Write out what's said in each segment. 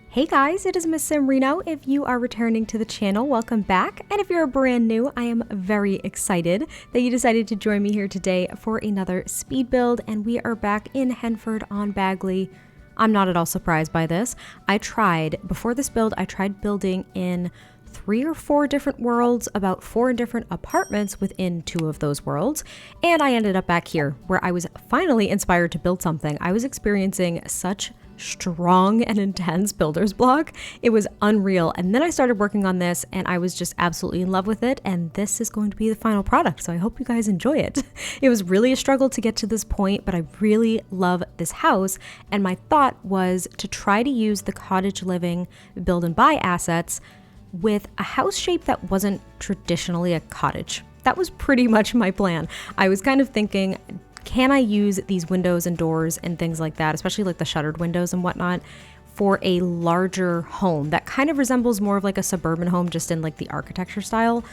Hey guys, it is MissSimReno. If you are returning to the channel, welcome back. And if you're brand new, I am very excited that you decided to join me here today for another speed build. And we are back in Henford-On-Bagley. I'm not at all surprised by this. Before this build, I tried building in 3 or 4 different worlds, about 4 different apartments within 2 of those worlds. And I ended up back here where I was finally inspired to build something. I was experiencing such strong and intense builder's block. It was unreal. And then I started working on this and I was just absolutely in love with it. And this is going to be the final product. So I hope you guys enjoy it. It was really a struggle to get to this point, but I really love this house. And my thought was to try to use the cottage living build and buy assets with a house shape that wasn't traditionally a cottage. That was pretty much my plan. I was kind of thinking, can I use these windows and doors and things like that, especially like the shuttered windows and whatnot, for a larger home that kind of resembles more of like a suburban home just in like the architecture style,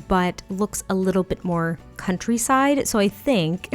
but looks a little bit more countryside. So I think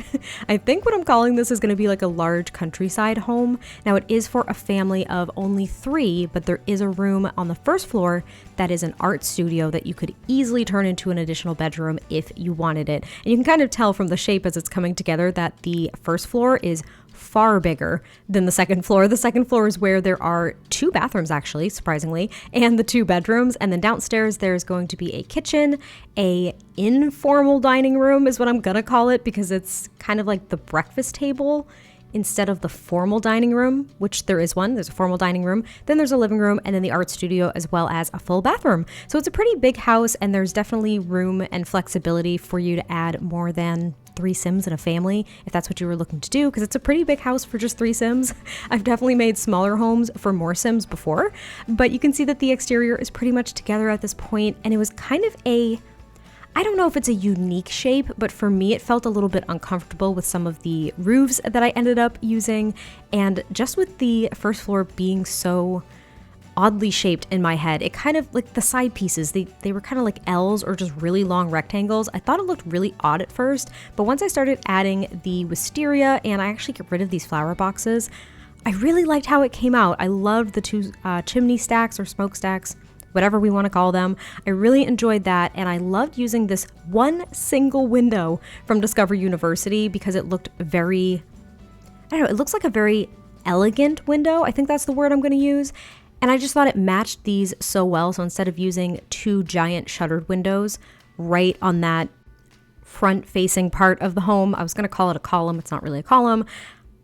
what I'm calling this is going to be like a large countryside home. Now it is for a family of only 3, but there is a room on the first floor that is an art studio that you could easily turn into an additional bedroom if you wanted it. And you can kind of tell from the shape as it's coming together that the first floor is far bigger than the second floor. The second floor is where there are 2 bathrooms, actually, surprisingly, and the 2 bedrooms. And then downstairs, there's going to be a kitchen, a informal dining room is what I'm gonna call it, because it's kind of like the breakfast table instead of the formal dining room, which there is one. There's a formal dining room, then there's a living room, and then the art studio, as well as a full bathroom. So it's a pretty big house, and there's definitely room and flexibility for you to add more than 3 Sims in a family, if that's what you were looking to do, because it's a pretty big house for just 3 Sims. I've definitely made smaller homes for more Sims before, but you can see that the exterior is pretty much together at this point, and it was kind of I don't know if it's a unique shape, but for me it felt a little bit uncomfortable with some of the roofs that I ended up using, and just with the first floor being so oddly shaped in my head. It kind of like the side pieces, they were kind of like L's or just really long rectangles. I thought it looked really odd at first, but once I started adding the wisteria and I actually get rid of these flower boxes, I really liked how it came out. I loved the 2 chimney stacks or smoke stacks, whatever we want to call them. I really enjoyed that, and I loved using this one single window from Discover University because it looked very, I don't know, it looks like a very elegant window. I think that's the word I'm going to use. And I just thought it matched these so well. So instead of using 2 giant shuttered windows right on that front facing part of the home, I was going to call it a column. It's not really a column.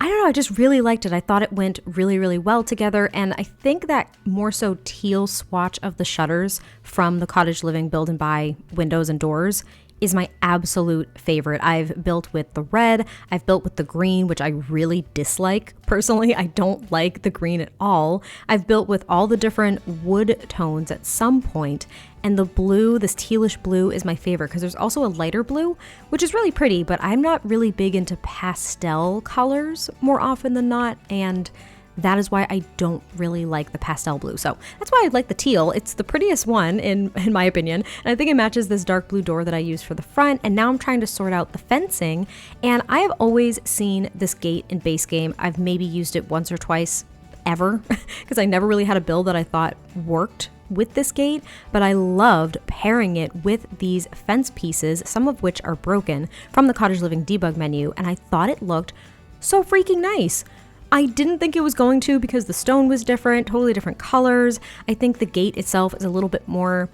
I don't know, I just really liked it. I thought it went really, really well together. And I think that more so teal swatch of the shutters from the cottage living build and buy windows and doors is my absolute favorite. I've built with the red, I've built with the green, which I really dislike. Personally, I don't like the green at all. I've built with all the different wood tones at some point, and the blue, this tealish blue, is my favorite because there's also a lighter blue, which is really pretty, but I'm not really big into pastel colors more often than not, and that is why I don't really like the pastel blue. So that's why I like the teal. It's the prettiest one in my opinion. And I think it matches this dark blue door that I used for the front. And now I'm trying to sort out the fencing. And I have always seen this gate in base game. I've maybe used it once or twice ever because I never really had a build that I thought worked with this gate, but I loved pairing it with these fence pieces, some of which are broken from the Cottage Living debug menu. And I thought it looked so freaking nice. I didn't think it was going to because the stone was different, totally different colors. I think the gate itself is a little bit more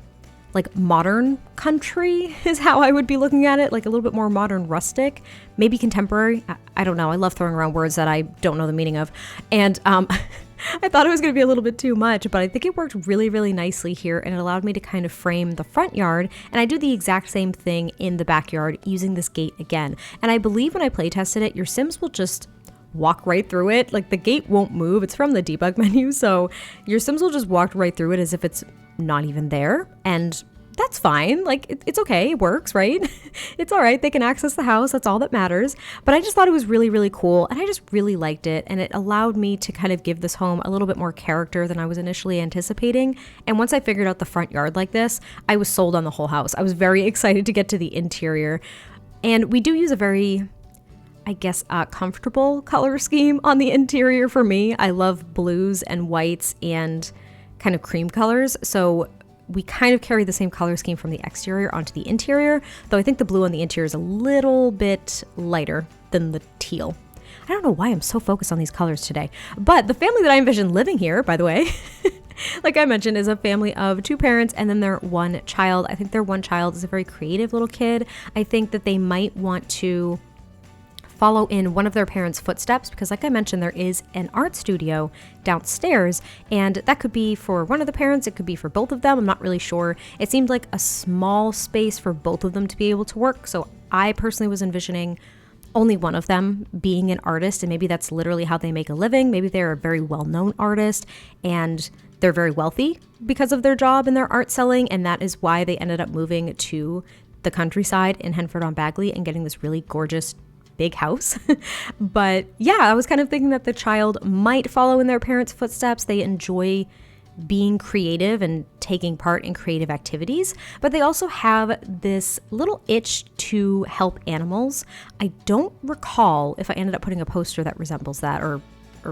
like modern country is how I would be looking at it, like a little bit more modern rustic, maybe contemporary. I don't know. I love throwing around words that I don't know the meaning of. And I thought it was going to be a little bit too much, but I think it worked really, really nicely here, and it allowed me to kind of frame the front yard. And I do the exact same thing in the backyard using this gate again. And I believe when I play tested it, your Sims will just walk right through it. Like the gate won't move. It's from the debug menu. So your Sims will just walk right through it as if it's not even there. And that's fine. Like it's okay. It works, right? It's all right. They can access the house. That's all that matters. But I just thought it was really, really cool. And I just really liked it. And it allowed me to kind of give this home a little bit more character than I was initially anticipating. And once I figured out the front yard like this, I was sold on the whole house. I was very excited to get to the interior. And we do use a very, I guess, comfortable color scheme on the interior for me. I love blues and whites and kind of cream colors. So we kind of carry the same color scheme from the exterior onto the interior, though I think the blue on the interior is a little bit lighter than the teal. I don't know why I'm so focused on these colors today, but the family that I envision living here, by the way, like I mentioned, is a family of 2 parents and then their 1 child. I think their 1 child is a very creative little kid. I think that they might want to follow in one of their parents' footsteps because, like I mentioned, there is an art studio downstairs, and that could be for one of the parents, it could be for both of them, I'm not really sure. It seemed like a small space for both of them to be able to work, so I personally was envisioning only one of them being an artist, and maybe that's literally how they make a living. Maybe they're a very well-known artist and they're very wealthy because of their job and their art selling, and that is why they ended up moving to the countryside in Henford-On-Bagley and getting this really gorgeous big house. But yeah, I was kind of thinking that the child might follow in their parents' footsteps. They enjoy being creative and taking part in creative activities, but they also have this little itch to help animals. I don't recall if I ended up putting a poster that resembles that or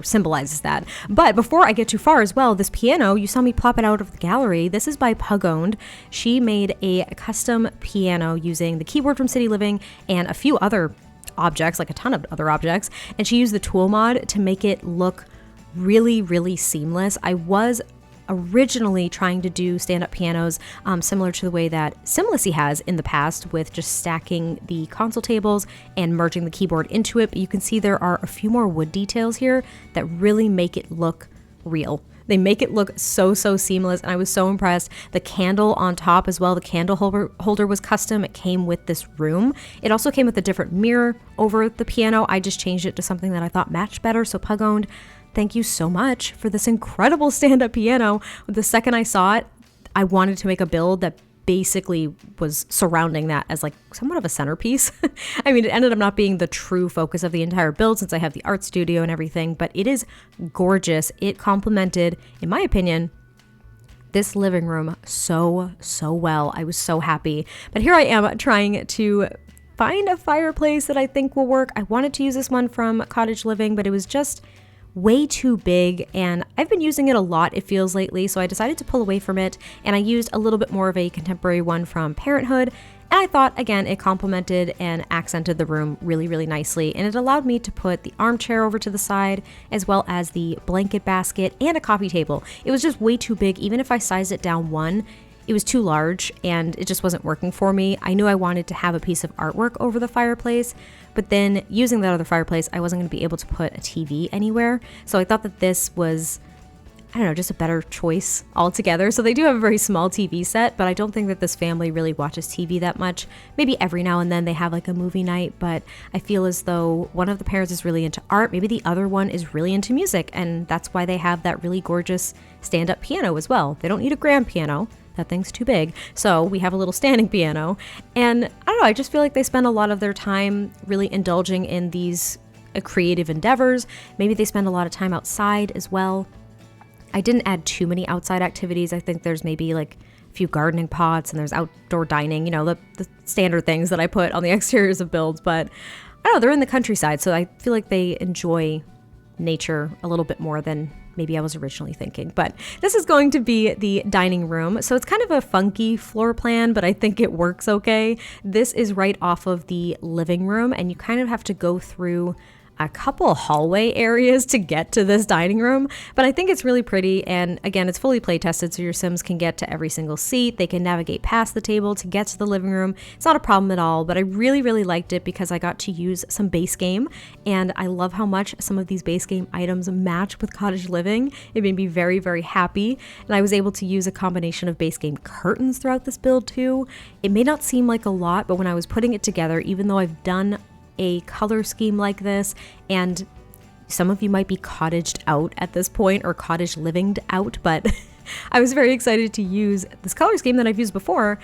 symbolizes that. But before I get too far as well, this piano, you saw me plop it out of the gallery. This is by Pug-Owned. She made a custom piano using the keyboard from City Living and a few other objects, like a ton of other objects, and she used the tool mod to make it look really, really seamless. I was originally trying to do stand-up pianos similar to the way that Simlicy has in the past, with just stacking the console tables and merging the keyboard into it, but you can see there are a few more wood details here that really make it look real. They make it look so seamless, and I was so impressed. The candle on top as well, the candle holder was custom. It came with this room. It also came with a different mirror over the piano. I just changed it to something that I thought matched better. So Pug-Owned, thank you so much for this incredible stand-up piano. The second I saw it, I wanted to make a build that basically was surrounding that as like somewhat of a centerpiece. I mean, it ended up not being the true focus of the entire build since I have the art studio and everything, but it is gorgeous. It complemented, in my opinion, this living room so well. I was so happy. But here I am trying to find a fireplace that I think will work. I wanted to use this one from Cottage Living, but it was just way too big, and I've been using it a lot, it feels, lately, so I decided to pull away from it, and I used a little bit more of a contemporary one from Parenthood, and I thought, again, it complemented and accented the room really nicely, and it allowed me to put the armchair over to the side, as well as the blanket basket and a coffee table. It was just way too big. Even if I sized it down one, it was too large and it just wasn't working for me. I knew I wanted to have a piece of artwork over the fireplace, but then using that other fireplace, I wasn't going to be able to put a TV anywhere. So I thought that this was, I don't know, just a better choice altogether. So they do have a very small TV set, but I don't think that this family really watches TV that much. Maybe every now and then they have like a movie night, but I feel as though one of the parents is really into art. Maybe the other one is really into music, and that's why they have that really gorgeous stand-up piano as well. They don't need a grand piano. That thing's too big. So we have a little standing piano. And I don't know, I just feel like they spend a lot of their time really indulging in these creative endeavors. Maybe they spend a lot of time outside as well. I didn't add too many outside activities. I think there's maybe like a few gardening pots and there's outdoor dining, you know, the standard things that I put on the exteriors of builds. But I don't know, they're in the countryside, so I feel like they enjoy nature a little bit more than maybe I was originally thinking. But this is going to be the dining room. So it's kind of a funky floor plan, but I think it works okay. This is right off of the living room, and you kind of have to go through a couple hallway areas to get to this dining room, but I think it's really pretty. And again, it's fully play tested, so your Sims can get to every single seat. They can navigate past the table to get to the living room. It's not a problem at all, but I really liked it because I got to use some base game, and I love how much some of these base game items match with Cottage Living. It made me very happy, and I was able to use a combination of base game curtains throughout this build too. It may not seem like a lot, but when I was putting it together, even though I've done a color scheme like this, and some of you might be cottaged out at this point or cottage livinged out, but I was very excited to use this color scheme that I've used before,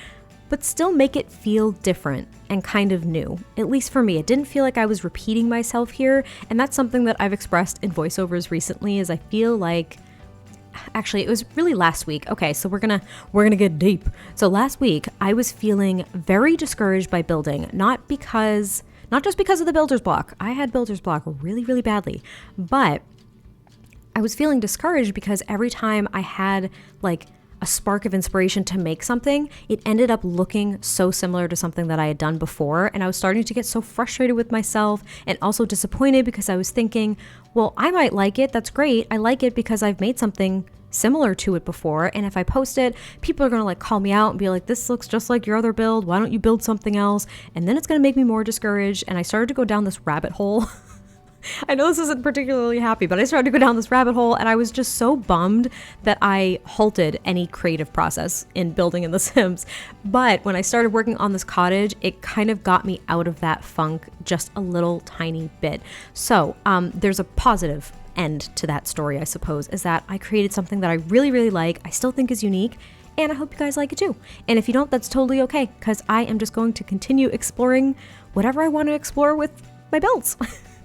but still make it feel different and kind of new. At least for me, it didn't feel like I was repeating myself here, and that's something that I've expressed in voiceovers recently, is I feel like, actually it was really last week. Okay, so we're gonna get deep. So last week I was feeling very discouraged by building, not just because of the builder's block. I had builder's block really badly, but I was feeling discouraged because every time I had like a spark of inspiration to make something, it ended up looking so similar to something that I had done before. And I was starting to get so frustrated with myself and also disappointed because I was thinking, well, I might like it. That's great. I like it because I've made something similar to it before. And if I post it, people are going to like call me out and be like, this looks just like your other build. Why don't you build something else? And then it's going to make me more discouraged. And I started to go down this rabbit hole. I know this isn't particularly happy, but I started to go down this rabbit hole and I was just so bummed that I halted any creative process in building in The Sims. But when I started working on this cottage, it kind of got me out of that funk just a little tiny bit. So there's a positive end to that story, I suppose, is that I created something that I really, really like, I still think is unique, and I hope you guys like it too. And if you don't, that's totally okay, because I am just going to continue exploring whatever I want to explore with my builds.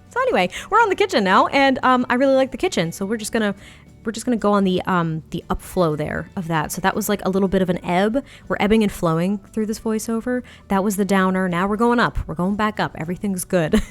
So anyway, we're on the kitchen now, and I really like the kitchen, so we're just gonna go on the upflow there of that. So that was like a little bit of an ebb. We're ebbing and flowing through this voiceover. That was the downer. Now we're going up. We're going back up. Everything's good.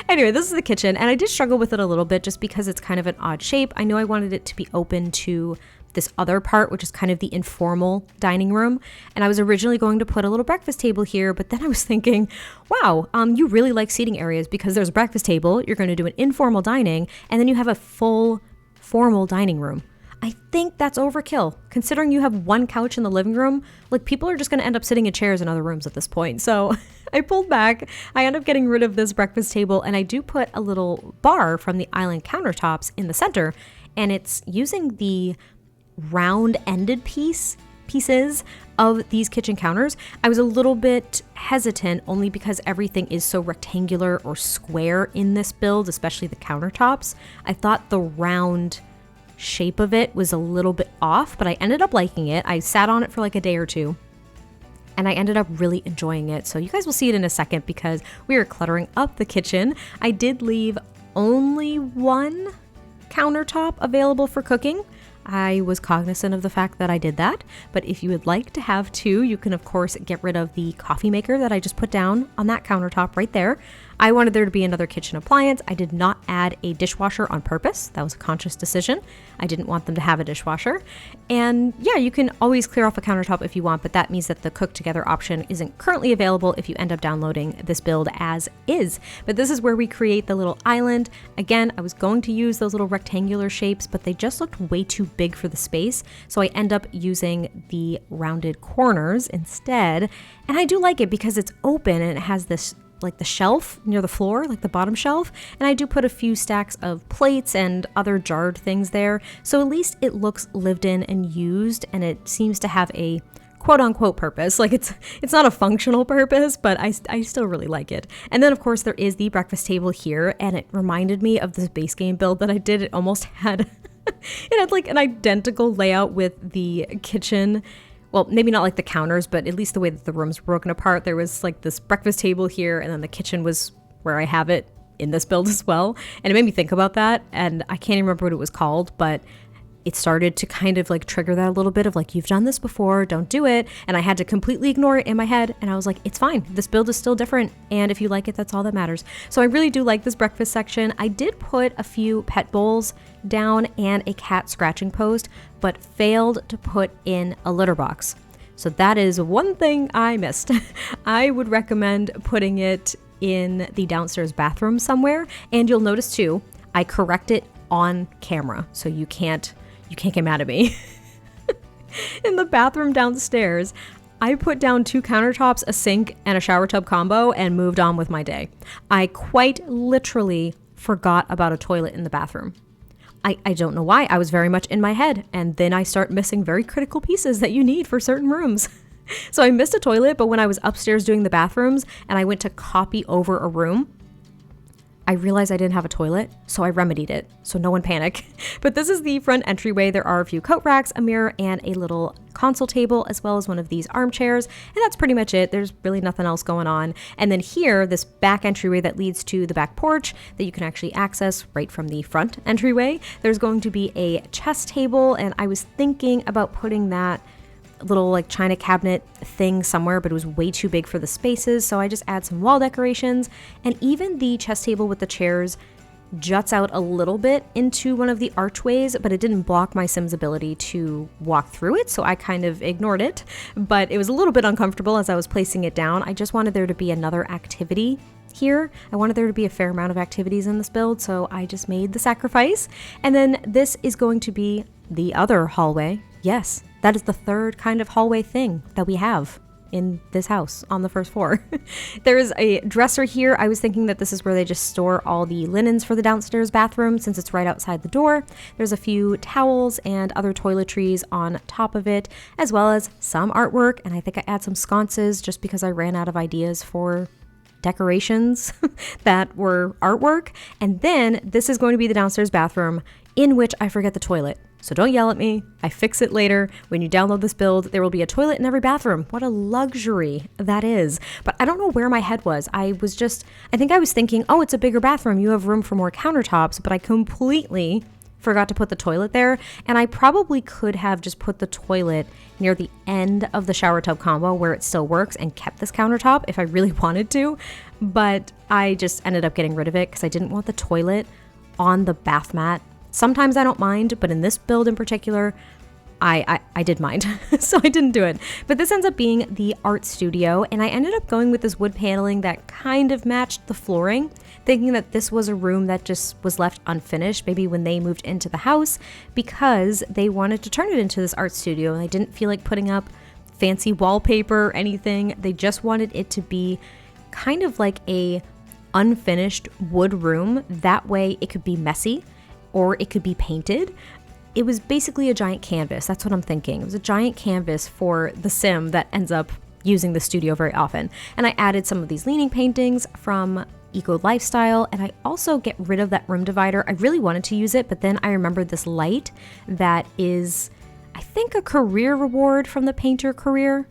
Anyway, this is the kitchen, and I did struggle with it a little bit just because it's kind of an odd shape. I know I wanted it to be open to this other part, which is kind of the informal dining room. And I was originally going to put a little breakfast table here, but then I was thinking, wow, you really like seating areas because there's a breakfast table, you're going to do an informal dining, and then you have a full formal dining room. I think that's overkill. Considering you have one couch in the living room, like people are just going to end up sitting in chairs in other rooms at this point. So I pulled back. I end up getting rid of this breakfast table, and I do put a little bar from the island countertops in the center, and it's using the round-ended pieces of these kitchen counters. I was a little bit hesitant only because everything is so rectangular or square in this build, especially the countertops. I thought the round shape of it was a little bit off, but I ended up liking it. I sat on it for like a day or two, and I ended up really enjoying it. So you guys will see it in a second because we are cluttering up the kitchen. I did leave only one countertop available for cooking. I was cognizant of the fact that I did that, but if you would like to have two, you can of course get rid of the coffee maker that I just put down on that countertop right there. I wanted there to be another kitchen appliance. I did not add a dishwasher on purpose. That was a conscious decision. I didn't want them to have a dishwasher. And yeah, you can always clear off a countertop if you want, but that means that the cook together option isn't currently available if you end up downloading this build as is. But this is where we create the little island. Again, I was going to use those little rectangular shapes, but they just looked way too big for the space. So I end up using the rounded corners instead. And I do like it because it's open and it has this like the shelf near the floor, like the bottom shelf. And I do put a few stacks of plates and other jarred things there. So at least it looks lived in and used, and it seems to have a quote unquote purpose. Like it's not a functional purpose, but I still really like it. And then of course there is the breakfast table here, and it reminded me of this base game build that I did. It almost had, it had like an identical layout with the kitchen. Well, maybe not like the counters, but at least the way that the rooms were broken apart. There was like this breakfast table here, and then the kitchen was where I have it in this build as well. And it made me think about that, and I can't even remember what it was called, but it started to kind of like trigger that a little bit of like, you've done this before, don't do it. And I had to completely ignore it in my head, and I was like, it's fine. This build is still different, and if you like it, that's all that matters. So I really do like this breakfast section. I did put a few pet bowls down and a cat scratching post, but failed to put in a litter box. So that is one thing I missed. I would recommend putting it in the downstairs bathroom somewhere. And you'll notice too, I correct it on camera, so you can't get mad at me. In the bathroom downstairs, I put down 2 countertops, a sink, and a shower tub combo, and moved on with my day. I quite literally forgot about a toilet in the bathroom. I don't know why. I was very much in my head, and then I start missing very critical pieces that you need for certain rooms. So I missed a toilet, but when I was upstairs doing the bathrooms and I went to copy over a room, I realized I didn't have a toilet, so I remedied it, so no one panic. But this is the front entryway. There are a few coat racks, a mirror, and a little console table, as well as one of these armchairs, and that's pretty much it. There's really nothing else going on. And then here, this back entryway that leads to the back porch that you can actually access right from the front entryway. There's going to be a chess table, and I was thinking about putting that little like china cabinet thing somewhere, but it was way too big for the spaces, so I just add some wall decorations. And even the chess table with the chairs juts out a little bit into one of the archways, but it didn't block my Sim's ability to walk through it, so I kind of ignored it. But it was a little bit uncomfortable as I was placing it down. I just wanted there to be another activity here. I wanted there to be a fair amount of activities in this build, so I just made the sacrifice. And then this is going to be the other hallway. Yes, that is the third kind of hallway thing that we have in this house on the first floor. There is a dresser here. I was thinking that this is where they just store all the linens for the downstairs bathroom since it's right outside the door. There's a few towels and other toiletries on top of it, as well as some artwork. And I think I add some sconces just because I ran out of ideas for decorations that were artwork. And then this is going to be the downstairs bathroom in which I forget the toilet. So don't yell at me. I fix it later. When you download this build, there will be a toilet in every bathroom. What a luxury that is. But I don't know where my head was. I think I was thinking, oh, it's a bigger bathroom. You have room for more countertops, but I completely forgot to put the toilet there. And I probably could have just put the toilet near the end of the shower tub combo where it still works and kept this countertop if I really wanted to. But I just ended up getting rid of it because I didn't want the toilet on the bath mat. Sometimes I don't mind, but in this build in particular, I did mind, so I didn't do it. But this ends up being the art studio, and I ended up going with this wood paneling that kind of matched the flooring, thinking that this was a room that just was left unfinished, maybe when they moved into the house, because they wanted to turn it into this art studio, and they didn't feel like putting up fancy wallpaper or anything. They just wanted it to be kind of like a unfinished wood room. That way it could be messy, or it could be painted. It was basically a giant canvas. That's what I'm thinking. It was a giant canvas for the Sim that ends up using the studio very often. And I added some of these leaning paintings from Eco Lifestyle, and I also get rid of that room divider. I really wanted to use it, but then I remembered this light that is, I think, a career reward from the painter career.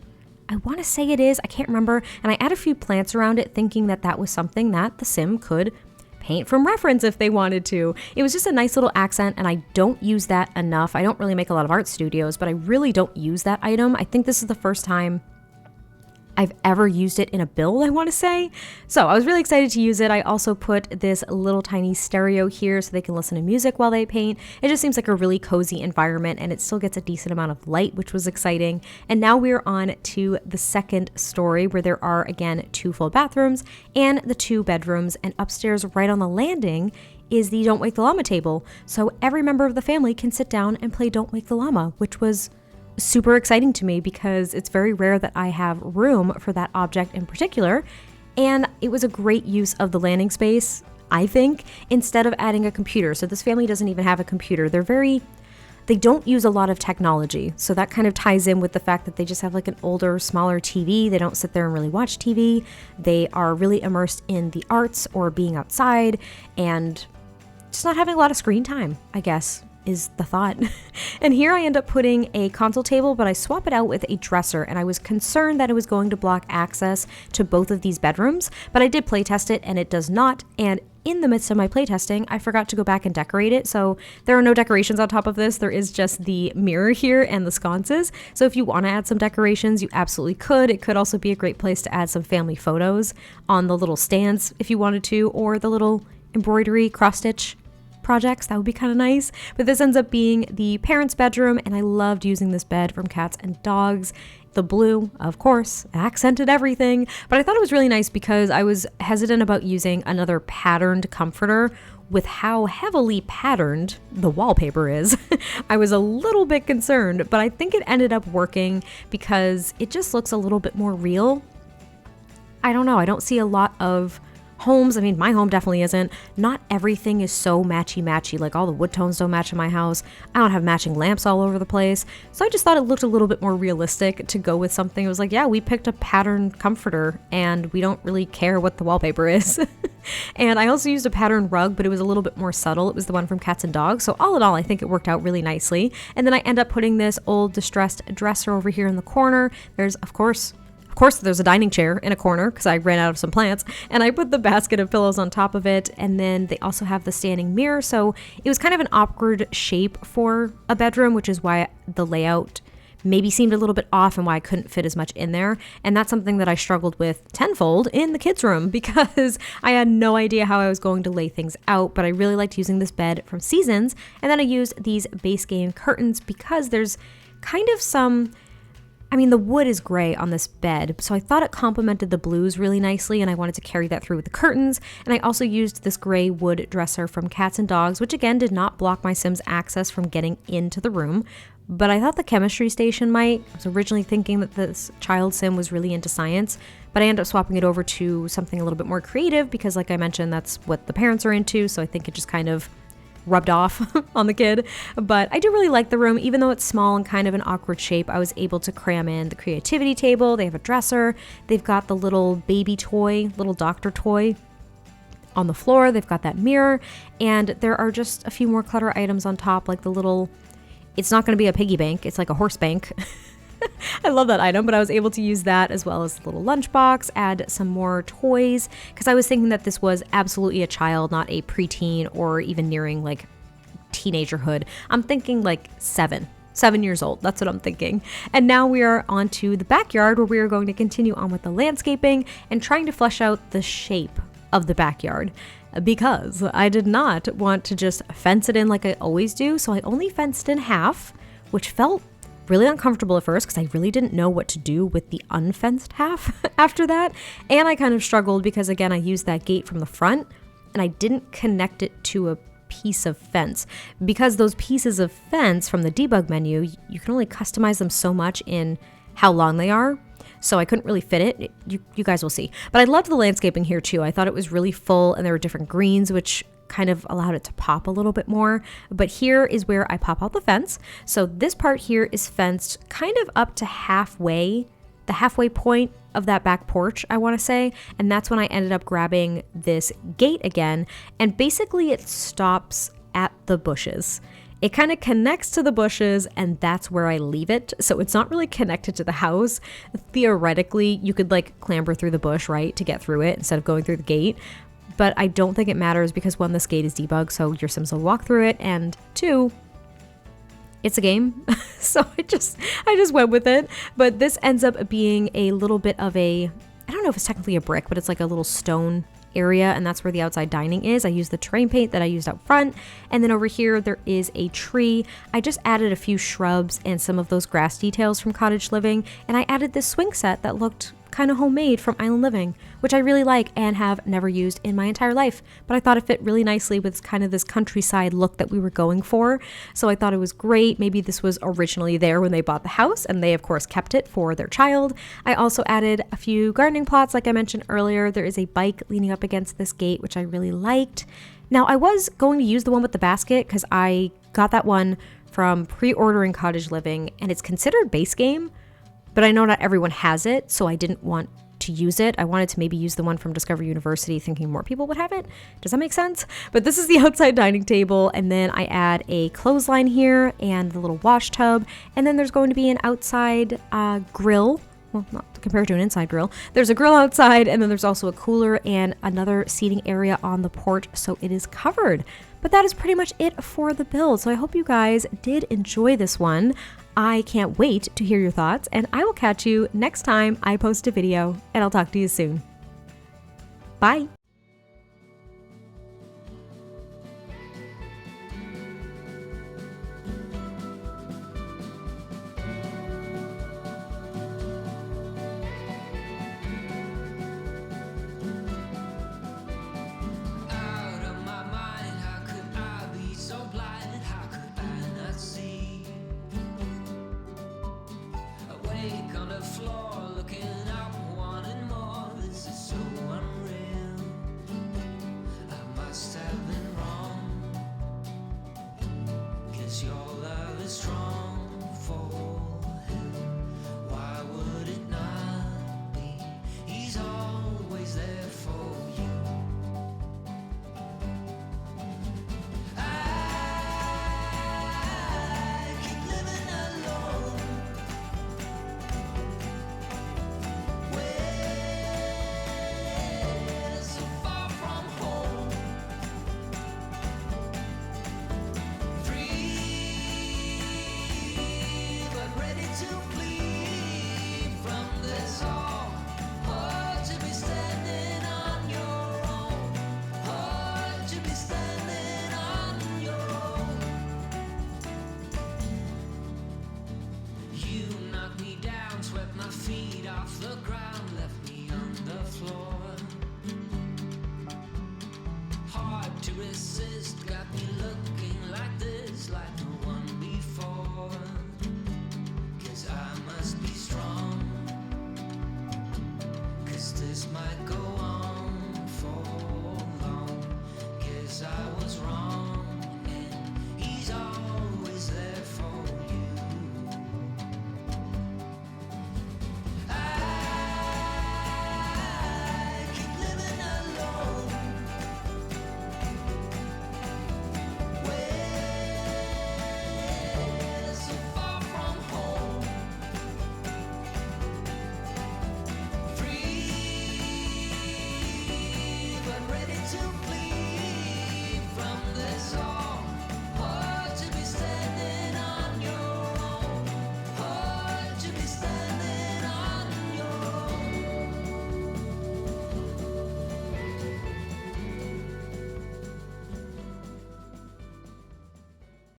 I want to say it is. I can't remember. And I add a few plants around it, thinking that that was something that the Sim could paint from reference if they wanted to. It was just a nice little accent, and I don't use that enough. I don't really make a lot of art studios, but I really don't use that item. I think this is the first time I've ever used it in a build, I want to say. So I was really excited to use it. I also put this little tiny stereo here so they can listen to music while they paint. It just seems like a really cozy environment, and it still gets a decent amount of light, which was exciting. And now we're on to the second story, where there are, again, 2 full bathrooms and the 2 bedrooms. And upstairs right on the landing is the Don't Wake the Llama table. So every member of the family can sit down and play Don't Wake the Llama, which was super exciting to me because it's very rare that I have room for that object in particular. And it was a great use of the landing space, I think, instead of adding a computer. So this family doesn't even have a computer. They don't use a lot of technology. So that kind of ties in with the fact that they just have like an older, smaller TV. They don't sit there and really watch TV. They are really immersed in the arts or being outside and just not having a lot of screen time, I guess, is the thought. And here I end up putting a console table, but I swap it out with a dresser, and I was concerned that it was going to block access to both of these bedrooms, but I did playtest it and it does not. And in the midst of my playtesting, I forgot to go back and decorate it. So there are no decorations on top of this. There is just the mirror here and the sconces. So if you want to add some decorations, you absolutely could. It could also be a great place to add some family photos on the little stands if you wanted to, or the little embroidery cross-stitch projects. That would be kind of nice. But this ends up being the parents' bedroom, and I loved using this bed from Cats and Dogs. The blue, of course, accented everything, but I thought it was really nice because I was hesitant about using another patterned comforter with how heavily patterned the wallpaper is. I was a little bit concerned, but I think it ended up working because it just looks a little bit more real. I don't know, I don't see a lot of homes. I mean, my home definitely isn't. Not everything is so matchy-matchy. Like all the wood tones don't match in my house. I don't have matching lamps all over the place. So I just thought it looked a little bit more realistic to go with something. It was like, yeah, we picked a patterned comforter and we don't really care what the wallpaper is. And I also used a patterned rug, but it was a little bit more subtle. It was the one from Cats and Dogs. So all in all, I think it worked out really nicely. And then I end up putting this old distressed dresser over here in the corner. There's, of course, there's a dining chair in a corner because I ran out of some plants, and I put the basket of pillows on top of it. And then they also have the standing mirror. So it was kind of an awkward shape for a bedroom, which is why the layout maybe seemed a little bit off and why I couldn't fit as much in there. And that's something that I struggled with tenfold in the kids' room because I had no idea how I was going to lay things out, but I really liked using this bed from Seasons. And then I used these base game curtains because there's kind of the wood is gray on this bed, so I thought it complemented the blues really nicely, and I wanted to carry that through with the curtains. And I also used this gray wood dresser from Cats and Dogs, which again did not block my Sim's access from getting into the room, but I thought the chemistry station might. I was originally thinking that this child Sim was really into science, but I ended up swapping it over to something a little bit more creative because, like I mentioned, that's what the parents are into, so I think it just kind of rubbed off on the kid. But I do really like the room. Even though it's small and kind of an awkward shape, I was able to cram in the creativity table. They have a dresser. They've got the little baby toy, little doctor toy on the floor. They've got that mirror, and there are just a few more clutter items on top, like the little, it's not going to be a piggy bank, it's like a horse bank. I love that item, but I was able to use that as well as the little lunchbox, add some more toys, because I was thinking that this was absolutely a child, not a preteen or even nearing like teenagerhood. I'm thinking like 7 years old. That's what I'm thinking. And now we are on to the backyard, where we are going to continue on with the landscaping and trying to flesh out the shape of the backyard, because I did not want to just fence it in like I always do. So I only fenced in half, which felt really uncomfortable at first because I really didn't know what to do with the unfenced half after that. And I kind of struggled because, again, I used that gate from the front and I didn't connect it to a piece of fence, because those pieces of fence from the debug menu, you can only customize them so much in how long they are. So I couldn't really fit it. You guys will see. But I loved the landscaping here too. I thought it was really full, and there were different greens, which kind of allowed it to pop a little bit more. But here is where I pop out the fence. So this part here is fenced kind of up to halfway, the halfway point of that back porch, I want to say. And that's when I ended up grabbing this gate again. And basically it stops at the bushes. It kind of connects to the bushes, and that's where I leave it. So it's not really connected to the house. Theoretically, you could like clamber through the bush, right, to get through it instead of going through the gate. But I don't think it matters because, one, this gate is debugged, so your Sims will walk through it, and 2, it's a game. So I just went with it. But this ends up being a little bit of a, I don't know if it's technically a brick, but it's like a little stone area, and that's where the outside dining is. I used the terrain paint that I used out front, and then over here there is a tree. I just added a few shrubs and some of those grass details from Cottage Living, and I added this swing set that looked kind of homemade from Island Living, which I really like and have never used in my entire life, but I thought it fit really nicely with kind of this countryside look that we were going for. So I thought it was great. Maybe this was originally there when they bought the house, and they of course kept it for their child. I also added a few gardening plots like I mentioned earlier. There is a bike leaning up against this gate, which I really liked. Now I was going to use the one with the basket because I got that one from pre-ordering Cottage Living, and it's considered base game, but I know not everyone has it, so I didn't want to use it. I wanted to maybe use the one from Discovery University, thinking more people would have it. Does that make sense? But this is the outside dining table, and then I add a clothesline here and the little wash tub, and then there's going to be an outside grill. Well, not compared to an inside grill. There's a grill outside, and then there's also a cooler and another seating area on the porch, so it is covered. But that is pretty much it for the build. So I hope you guys did enjoy this one. I can't wait to hear your thoughts, and I will catch you next time I post a video, and I'll talk to you soon. Bye. On the floor, looking up, wanting more. This is so unreal. I must have been wrong, 'cause your love is strong for him. Why would it not be? He's always there for you. I keep living alone. the ground, left me on the floor. Hard to resist, got me looking like this, like no one before. 'Cause I must be strong, 'cause this might go